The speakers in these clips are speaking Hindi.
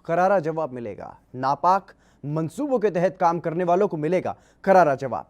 करारा जवाब मिलेगा। नापाक मंसूबों के तहत काम करने वालों को मिलेगा करारा जवाब।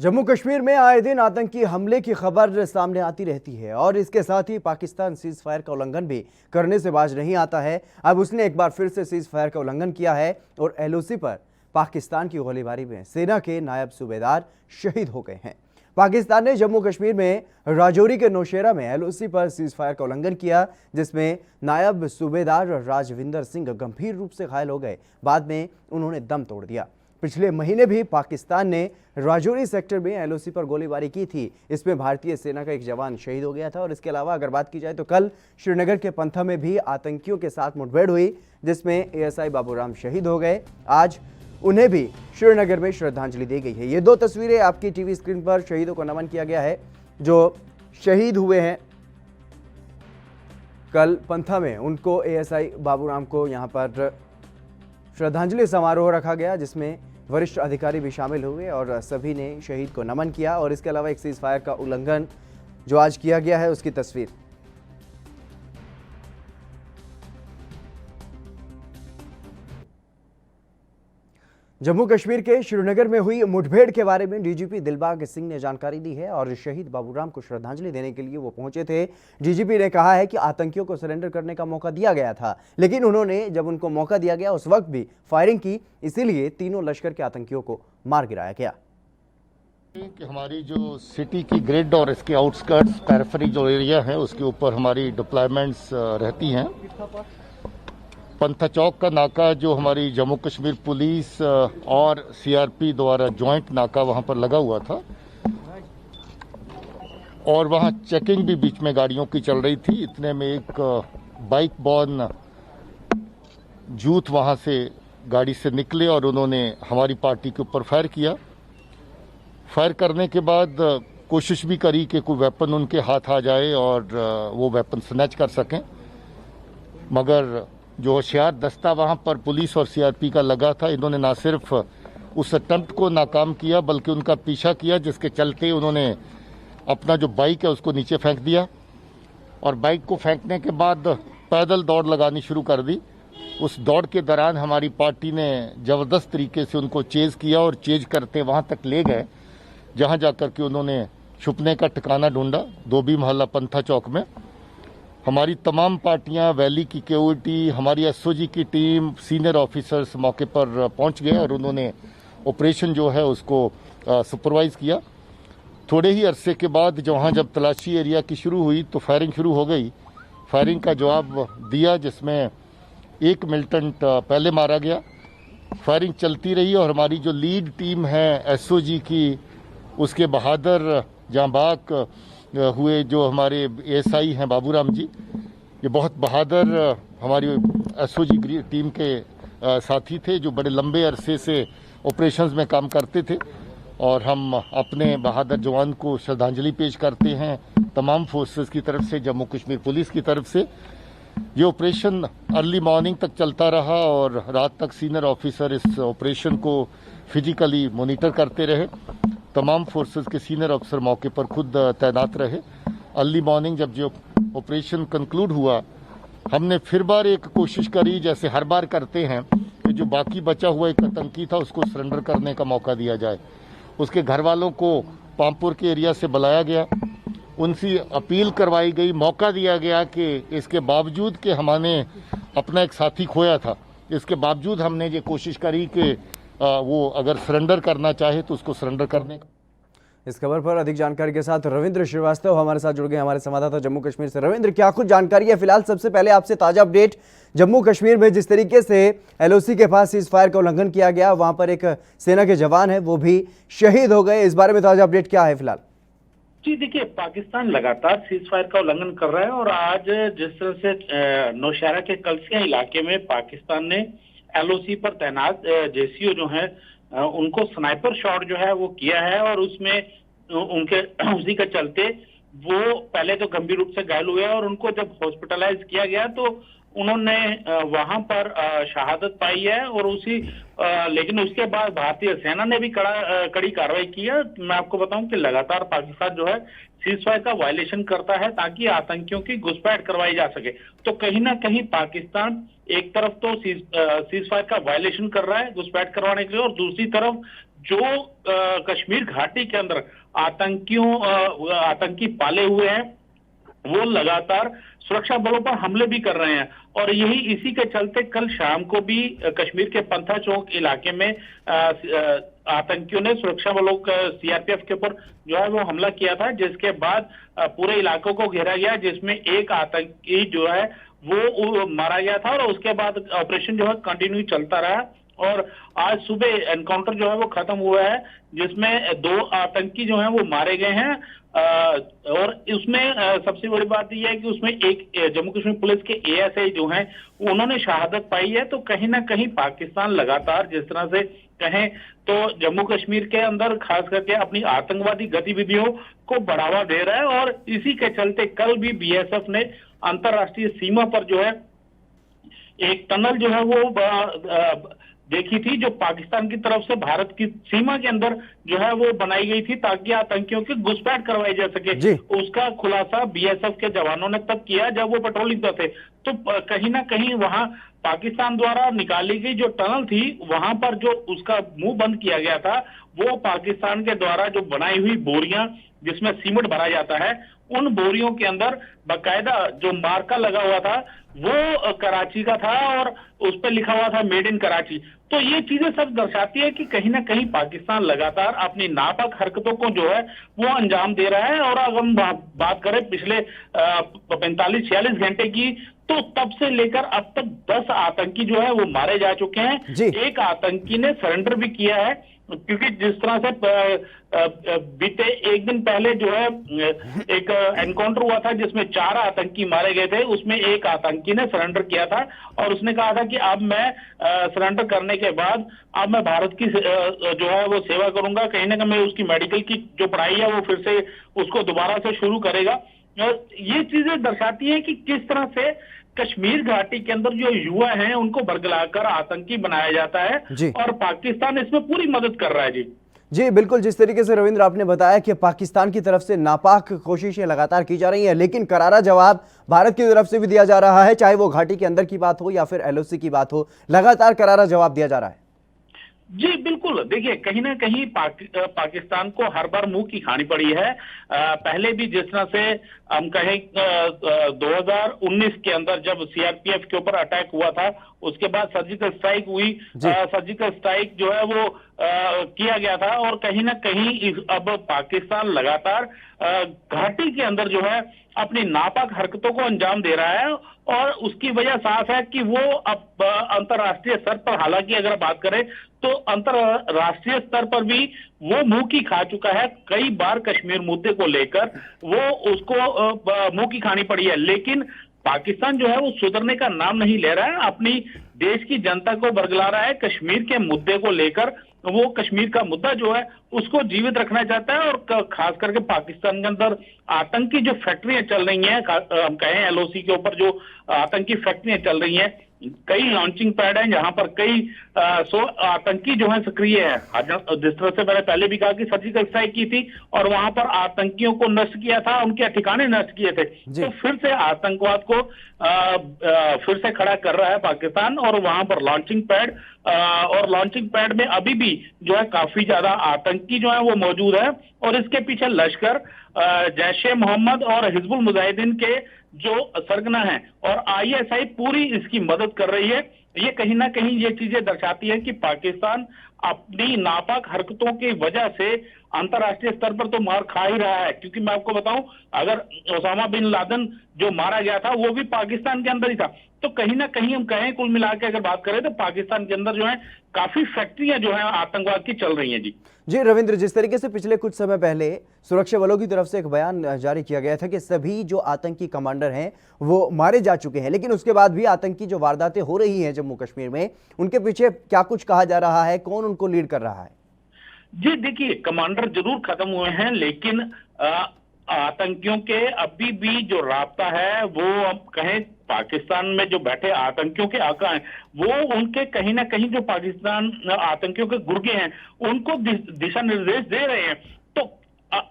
जम्मू कश्मीर में आए दिन आतंकी हमले की खबर सामने आती रहती है और इसके साथ ही पाकिस्तान सीज फायर का उल्लंघन भी करने से बाज नहीं आता है। अब उसने एक बार फिर से सीज फायर का उल्लंघन किया है और एलओसी पर पाकिस्तान की गोलीबारी में सेना के नायब सूबेदार शहीद हो गए हैं। पाकिस्तान ने जम्मू कश्मीर में राजौरी के नौशेरा में एलओसी पर सीज फायर का उल्लंघन किया, जिसमें नायब सूबेदार राजविंदर सिंह गंभीर रूप से घायल हो गए। बाद में उन्होंने दम तोड़ दिया। पिछले महीने भी पाकिस्तान ने राजौरी सेक्टर में एलओसी पर गोलीबारी की थी। इसमें भारतीय सेना का एक जवान शहीद हो गया था। और इसके अलावा अगर बात की जाए तो कल श्रीनगर के पंथा में भी आतंकियों के साथ मुठभेड़ हुई, जिसमें एएसआई बाबूराम शहीद हो गए। आज उन्हें भी श्रीनगर में श्रद्धांजलि दी गई है। ये दो तस्वीरें आपकी टीवी स्क्रीन पर शहीदों को नमन किया गया है जो शहीद हुए हैं कल पंथा में। उनको एएसआई बाबूराम को यहाँ पर श्रद्धांजलि समारोह रखा गया, जिसमें वरिष्ठ अधिकारी भी शामिल हुए और सभी ने शहीद को नमन किया। और इसके अलावा एक सीज फायर का उल्लंघन जो आज किया गया है उसकी तस्वीर। जम्मू कश्मीर के श्रीनगर में हुई मुठभेड़ के बारे में डीजीपी दिलबाग सिंह ने जानकारी दी है और शहीद बाबूराम को श्रद्धांजलि देने के लिए वो पहुंचे थे। डीजीपी ने कहा है कि आतंकियों को सरेंडर करने का मौका दिया गया था, लेकिन उन्होंने जब उनको मौका दिया गया उस वक्त भी फायरिंग की, इसीलिए तीनों लश्कर के आतंकियों को मार गिराया गया। कि हमारी जो सिटी की ग्रिड और इसके आउटस्कर्ट्स पेरिफेरी जो एरिया है उसके ऊपर हमारी डिप्लॉयमेंट्स रहती हैं। पंथा चौक का नाका जो हमारी जम्मू कश्मीर पुलिस और सीआरपी द्वारा जॉइंट नाका वहां पर लगा हुआ था और वहां चेकिंग भी बीच में गाड़ियों की चल रही थी। इतने में एक बाइक बॉर्न जूथ वहां से गाड़ी से निकले और उन्होंने हमारी पार्टी के ऊपर फायर किया। फायर करने के बाद कोशिश भी करी कि कोई वेपन उनके हाथ आ जाए और वो वेपन स्नैच कर सकें, मगर जो होशियार दस्ता वहां पर पुलिस और सीआरपी का लगा था, इन्होंने ना सिर्फ उस अटेम्प्ट को नाकाम किया बल्कि उनका पीछा किया, जिसके चलते उन्होंने अपना जो बाइक है उसको नीचे फेंक दिया और बाइक को फेंकने के बाद पैदल दौड़ लगानी शुरू कर दी। उस दौड़ के दौरान हमारी पार्टी ने ज़बरदस्त तरीके से उनको चेज किया और चेज करते वहां तक ले गए जहां जाकर के उन्होंने छुपने का ठिकाना ढूंढा। धोबी मोहल्ला पंथा चौक में हमारी तमाम पार्टियां, वैली की केओटी, हमारी एसओजी की टीम, सीनियर ऑफिसर्स मौके पर पहुंच गए और उन्होंने ऑपरेशन जो है उसको सुपरवाइज किया। थोड़े ही अरसे के बाद जब तलाशी एरिया की शुरू हुई तो फायरिंग शुरू हो गई। फायरिंग का जवाब दिया जिसमें एक मिलिटेंट पहले मारा गया। फायरिंग चलती रही और हमारी जो लीड टीम है एसओजी की, उसके बहादुर जांबाक हुए जो हमारे एएसआई हैं बाबूराम जी, ये बहुत बहादुर हमारी एसओजी टीम के साथी थे जो बड़े लंबे अरसे से ऑपरेशंस में काम करते थे और हम अपने बहादुर जवान को श्रद्धांजलि पेश करते हैं तमाम फोर्सेस की तरफ से, जम्मू कश्मीर पुलिस की तरफ से। ये ऑपरेशन अर्ली मॉर्निंग तक चलता रहा और रात तक सीनियर ऑफिसर इस ऑपरेशन को फिजिकली मॉनिटर करते रहे। तमाम फोर्सेस के सीनियर अफसर मौके पर खुद तैनात रहे। अर्ली मॉर्निंग जब जो ऑपरेशन कंक्लूड हुआ, हमने फिर बार एक कोशिश करी जैसे हर बार करते हैं कि जो बाकी बचा हुआ एक आतंकी था उसको सरेंडर करने का मौका दिया जाए। उसके घर वालों को पामपुर के एरिया से बुलाया गया, उनसे अपील करवाई गई, मौका दिया गया कि इसके बावजूद कि हमने अपना एक साथी खोया था, इसके बावजूद हमने ये कोशिश करी कि वो अगर सरेंडर करना चाहे तो उसको सरेंडर करने का। इस खबर पर अधिक जानकारी के साथ रविंद्र श्रीवास्तव हमारे साथ जुड़ गए, हमारे संवाददाता जम्मू कश्मीर से। रविंद्र, क्या कुछ जानकारी है फिलहाल? सबसे पहले आपसे ताजा अपडेट, जम्मू कश्मीर में जिस तरीके से एलओसी के पास सीज फायर का उल्लंघन किया गया, वहां पर एक सेना के जवान है वो भी शहीद हो गए, इस बारे में ताजा अपडेट क्या है फिलहाल? जी देखिए, पाकिस्तान लगातार सीज फायर का उल्लंघन कर रहा है और आज जिस तरह से नौशहरा के कलसिया इलाके में पाकिस्तान ने एलओसी पर तैनात जेसीओ जो है उनको स्नाइपर शॉट जो है वो किया है और उसमें उनके उसी के चलते वो पहले तो गंभीर रूप से घायल हुए और उनको जब हॉस्पिटलाइज किया गया तो उन्होंने वहां पर शहादत पाई है और लेकिन उसके बाद भारतीय सेना ने भी कड़ी कार्रवाई की है। मैं आपको बताऊं कि लगातार पाकिस्तान जो है सीज फायर का वायलेशन करता है ताकि आतंकियों की घुसपैठ करवाई जा सके। तो कहीं ना कहीं पाकिस्तान एक तरफ तो सीज फायर का वायलेशन कर रहा है घुसपैठ करवाने के लिए, और दूसरी तरफ जो कश्मीर घाटी के अंदर आतंकी पाले हुए हैं वो लगातार सुरक्षा बलों पर हमले भी कर रहे हैं। और इसी के चलते कल शाम को भी कश्मीर के पंथा चौक इलाके में आतंकियों ने सुरक्षा बलों का सीआरपीएफ के ऊपर जो है वो हमला किया था, जिसके बाद पूरे इलाकों को घेरा गया, जिसमें एक आतंकी जो है वो मारा गया था और उसके बाद ऑपरेशन जो है कंटिन्यू चलता रहा। और आज सुबह एनकाउंटर जो है वो खत्म हुआ है, जिसमें 2 आतंकी जो हैं वो मारे गए हैं। और उसमें सबसे बड़ी बात यह है कि उसमें एक जम्मू कश्मीर पुलिस के एएसआई जो हैं उन्होंने शहादत पाई है। तो कहीं ना कहीं पाकिस्तान लगातार जिस तरह से कहें तो जम्मू कश्मीर के अंदर खास करके अपनी आतंकवादी गतिविधियों को बढ़ावा दे रहा है, और इसी के चलते कल भी बीएसएफ ने अंतरराष्ट्रीय सीमा पर जो है एक टनल जो है वो देखी थी, जो पाकिस्तान की तरफ से भारत की सीमा के अंदर जो है वो बनाई गई थी ताकि आतंकियों की घुसपैठ करवाई जा सके। उसका खुलासा बीएसएफ के जवानों ने तब किया जब वो पेट्रोलिंग पर थे। तो कहीं ना कहीं वहां पाकिस्तान द्वारा निकाली गई जो टनल थी वहां पर जो उसका मुंह बंद किया गया था, वो पाकिस्तान के द्वारा जो बनाई हुई बोरियां जिसमें सीमेंट भरा जाता है, उन बोरियों के अंदर बाकायदा जो मार्का लगा हुआ था वो कराची का था और उस पर लिखा हुआ था मेड इन कराची। तो ये चीजें सब दर्शाती है कि कहीं ना कहीं पाकिस्तान लगातार अपनी नापाक हरकतों को जो है वो अंजाम दे रहा है। और अगर हम बात करें पिछले 45-46 घंटे की, तो तब से लेकर अब तक 10 आतंकी जो है वो मारे जा चुके हैं। एक आतंकी ने सरेंडर भी किया है, क्योंकि जिस तरह से बीते एक दिन पहले जो है एक एनकाउंटर हुआ था जिसमें 4 आतंकी मारे गए थे, उसमें एक आतंकी ने सरेंडर किया था और उसने कहा था कि अब मैं सरेंडर करने के बाद अब मैं भारत की जो है वो सेवा करूंगा। कहीं ना कहीं मैं उसकी मेडिकल की जो पढ़ाई है वो फिर से उसको दोबारा से शुरू करेगा। ये चीजें दर्शाती हैं कि किस तरह से कश्मीर घाटी के अंदर जो युवा हैं उनको बरगलाकर आतंकी बनाया जाता है, और पाकिस्तान इसमें पूरी मदद कर रहा है। जी बिल्कुल, जिस तरीके से रविंद्र आपने बताया कि पाकिस्तान की तरफ से नापाक कोशिशें लगातार की जा रही हैं, लेकिन करारा जवाब भारत की तरफ से भी दिया जा रहा है, चाहे वो घाटी के अंदर की बात हो या फिर एलओसी की बात हो, लगातार करारा जवाब दिया जा रहा है। जी बिल्कुल, देखिए कहीं ना कहीं पाकिस्तान को हर बार मुंह की खानी पड़ी है। पहले भी जिस तरह से हम कहें 2019 के अंदर जब सीआरपीएफ के ऊपर अटैक हुआ था, उसके बाद सर्जिकल स्ट्राइक हुई, सर्जिकल स्ट्राइक जो है वो किया गया था। और कहीं ना कहीं अब पाकिस्तान लगातार घाटी के अंदर जो है अपनी नापाक हरकतों को अंजाम दे रहा है, और उसकी वजह साफ है कि वो अब अंतर्राष्ट्रीय स्तर पर, हालांकि अगर बात करें तो अंतर्राष्ट्रीय स्तर पर भी वो मुंह की खा चुका है। कई बार कश्मीर मुद्दे को लेकर वो उसको मुंह की खानी पड़ी है, लेकिन पाकिस्तान जो है वो सुधरने का नाम नहीं ले रहा है, अपनी देश की जनता को बरगला रहा है। कश्मीर के मुद्दे को लेकर वो कश्मीर का मुद्दा जो है उसको जीवित रखना चाहता है, और खास करके पाकिस्तान के अंदर आतंकी जो फैक्ट्रियां चल रही हैं, हम कहें एलओसी के ऊपर जो आतंकी फैक्ट्रियां चल रही हैं, कई लॉन्चिंग पैड हैं जहां पर कई 100 आतंकी जो है सक्रिय है। जिस तरह से मैंने पहले भी कहा कि सर्जिकल स्ट्राइक की थी और वहां पर आतंकियों को नष्ट किया था, उनके ठिकाने नष्ट किए थे। तो फिर से आतंकवाद को फिर से खड़ा कर रहा है पाकिस्तान, और वहां पर लॉन्चिंग पैड और लॉन्चिंग पैड में अभी भी जो है काफी ज्यादा आतंकी जो है वो मौजूद है। और इसके पीछे लश्कर, जैश ए मोहम्मद और हिजबुल मुजाहिदीन के जो सरगना है और आईएसआई पूरी इसकी मदद कर रही है। ये कहीं ना कहीं ये चीजें दर्शाती है कि पाकिस्तान अपनी नापाक हरकतों की वजह से अंतर्राष्ट्रीय स्तर पर तो मार खा ही रहा है। क्योंकि मैं आपको बताऊं, अगर ओसामा बिन लादेन जो मारा गया था वो भी पाकिस्तान के अंदर ही था। तो कहीं ना कहीं हम कहें, कुल मिला के अगर बात करें तो पाकिस्तान के अंदर जो है काफी फैक्ट्रियां जो है आतंकवाद की चल रही हैं। जी रविंद्र, जिस तरीके से पिछले कुछ समय पहले सुरक्षा बलों की तरफ से एक बयान जारी किया गया था कि सभी जो आतंकी कमांडर हैं वो मारे जा चुके हैं, लेकिन उसके बाद भी आतंकी जो वारदातें हो रही हैं जम्मू कश्मीर में, उनके पीछे क्या कुछ कहा जा रहा है, कौन उनको लीड कर रहा है? जी देखिए, कमांडर जरूर खत्म हुए हैं, लेकिन आतंकियों के अभी भी जो राब्ता है वो हम कहें पाकिस्तान में जो बैठे आतंकियों के आका हैं, वो उनके कहीं ना कहीं जो पाकिस्तान आतंकियों के गुर्गे हैं उनको दिशा निर्देश दे रहे हैं। तो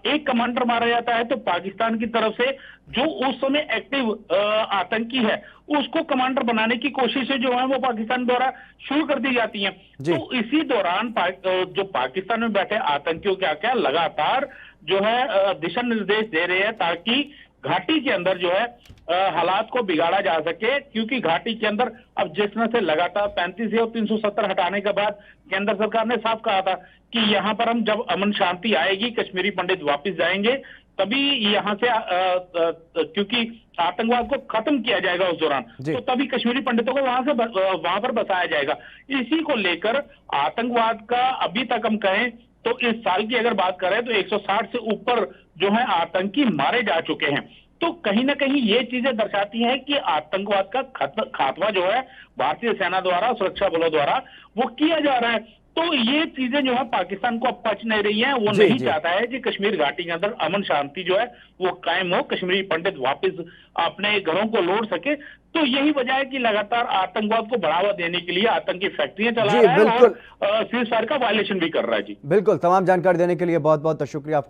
एक कमांडर मारा जाता है तो पाकिस्तान की तरफ से जो उस समय एक्टिव आतंकी है उसको कमांडर बनाने की कोशिशें जो है वो पाकिस्तान द्वारा शुरू कर दी जाती हैं। तो इसी दौरान जो पाकिस्तान में बैठे आतंकियों के क्या लगातार जो है दिशा निर्देश दे रहे हैं ताकि घाटी के अंदर जो है हालात को बिगाड़ा जा सके, क्योंकि घाटी के अंदर अब जिस तरह से लगातार 35 और 370 हटाने के बाद केंद्र सरकार ने साफ कहा था कि यहाँ पर हम जब अमन शांति आएगी, कश्मीरी पंडित वापस जाएंगे, तभी यहाँ से क्योंकि आतंकवाद को खत्म किया जाएगा उस दौरान, तो तभी कश्मीरी पंडितों को वहां पर बसाया जाएगा। इसी को लेकर आतंकवाद का अभी तक हम कहें तो इस साल की अगर बात करें तो 160 से ऊपर जो है आतंकी मारे जा चुके हैं। तो कहीं ना कहीं ये चीजें दर्शाती हैं कि आतंकवाद का खात्मा जो है भारतीय सेना द्वारा, सुरक्षा बलों द्वारा वो किया जा रहा है। तो ये चीजें जो है पाकिस्तान को अब पच नहीं रही हैं। वो नहीं चाहता है कि कश्मीर घाटी के अंदर अमन शांति जो है वो कायम हो, कश्मीरी पंडित वापस अपने घरों को लौट सके। तो यही वजह है कि लगातार आतंकवाद को बढ़ावा देने के लिए आतंकी फैक्ट्रियां चला रहा है और सीज़फायर का वायलेशन भी कर रहा है। जी बिल्कुल, तमाम जानकारी देने के लिए बहुत बहुत शुक्रिया।